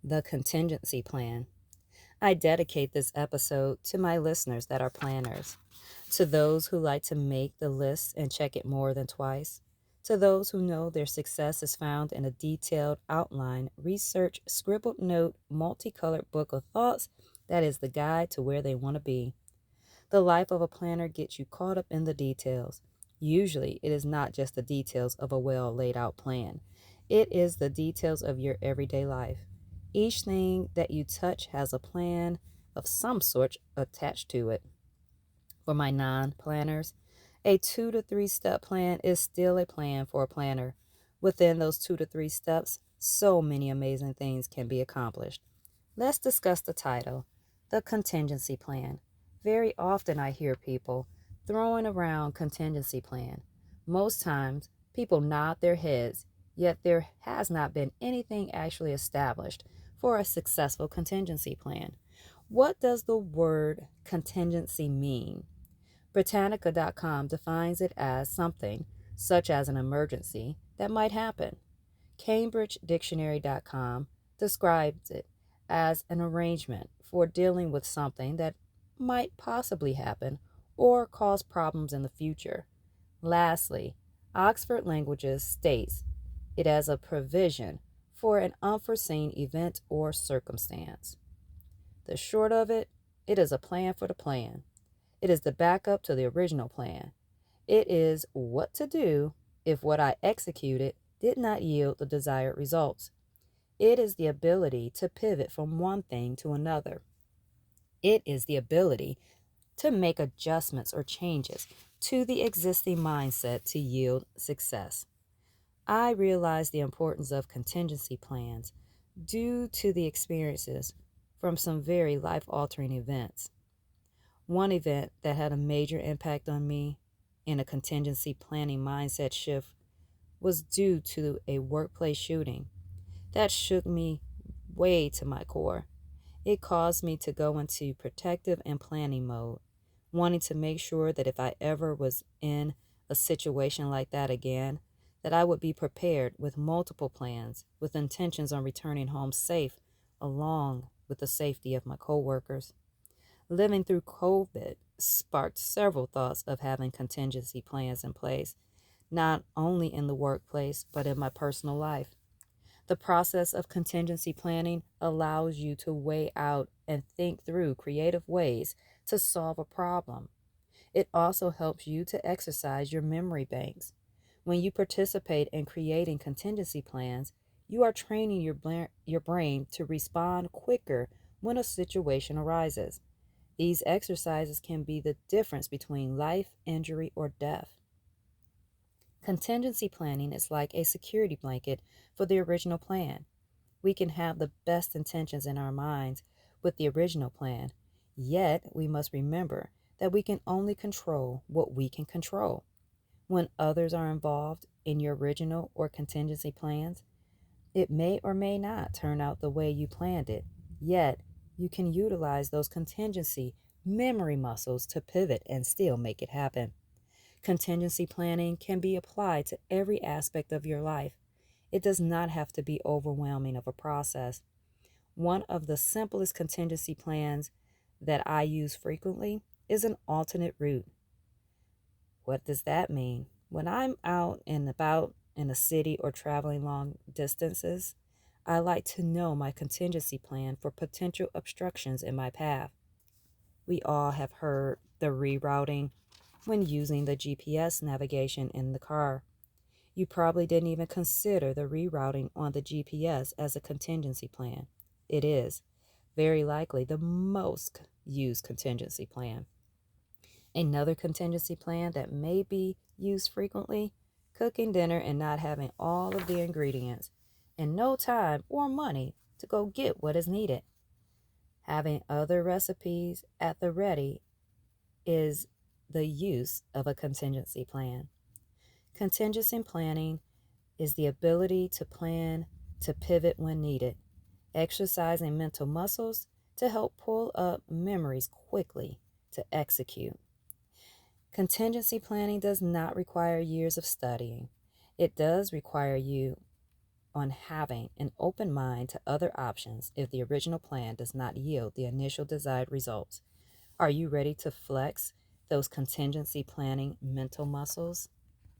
The Contingency Plan. I dedicate this episode to my listeners that are planners, to those who like to make the list and check it more than twice, to those who know their success is found in a detailed outline, research, scribbled note, multicolored book of thoughts that is the guide to where they want to be. The life of a planner gets you caught up in the details. Usually, it is not just the details of a well laid out plan, it is the details of your everyday life. Each thing that you touch has a plan of some sort attached to it. For my non planners, a 2 to 3 step plan is still a plan for a planner. Within those 2 to 3 steps, so many amazing things can be accomplished. Let's discuss the title, the contingency plan. Very often I hear people throwing around contingency plan. Most times, people nod their heads, yet there has not been anything actually established for a successful contingency plan. What does the word contingency mean? Britannica.com defines it as something, such as an emergency, that might happen. CambridgeDictionary.com describes it as an arrangement for dealing with something that might possibly happen or cause problems in the future. Lastly, Oxford Languages states it as a provision for an unforeseen event or circumstance. The short of it, it is a plan for the plan. It is the backup to the original plan. It is what to do if what I executed did not yield the desired results. It is the ability to pivot from one thing to another. It is the ability to make adjustments or changes to the existing mindset to yield success. I realize the importance of contingency plans due to the experiences from some very life altering events. One event that had a major impact on me in a contingency planning mindset shift was due to a workplace shooting that shook me way to my core. It caused me to go into protective and planning mode, wanting to make sure that if I ever was in a situation like that again, that I would be prepared with multiple plans with intentions on returning home safe along with the safety of my coworkers. Living through COVID sparked several thoughts of having contingency plans in place, not only in the workplace, but in my personal life. The process of contingency planning allows you to weigh out and think through creative ways to solve a problem. It also helps you to exercise your memory banks. When you participate in creating contingency plans, you are training your brain to respond quicker when a situation arises. These exercises can be the difference between life, injury, or death. Contingency planning is like a security blanket for the original plan. We can have the best intentions in our minds with the original plan, yet we must remember that we can only control what we can control. When others are involved in your original or contingency plans, it may or may not turn out the way you planned it, yet you can utilize those contingency memory muscles to pivot and still make it happen. Contingency planning can be applied to every aspect of your life. It does not have to be overwhelming of a process. One of the simplest contingency plans that I use frequently is an alternate route. What does that mean? When I'm out and about in a city or traveling long distances, I like to know my contingency plan for potential obstructions in my path. We all have heard the rerouting when using the GPS navigation in the car. You probably didn't even consider the rerouting on the GPS as a contingency plan. It is very likely the most used contingency plan. Another contingency plan that may be used frequently, cooking dinner and not having all of the ingredients and no time or money to go get what is needed. Having other recipes at the ready is the use of a contingency plan. Contingency planning is the ability to plan to pivot when needed, exercising mental muscles to help pull up memories quickly to execute. Contingency planning does not require years of studying. It does require you on having an open mind to other options if the original plan does not yield the initial desired results. Are you ready to flex those contingency planning mental muscles?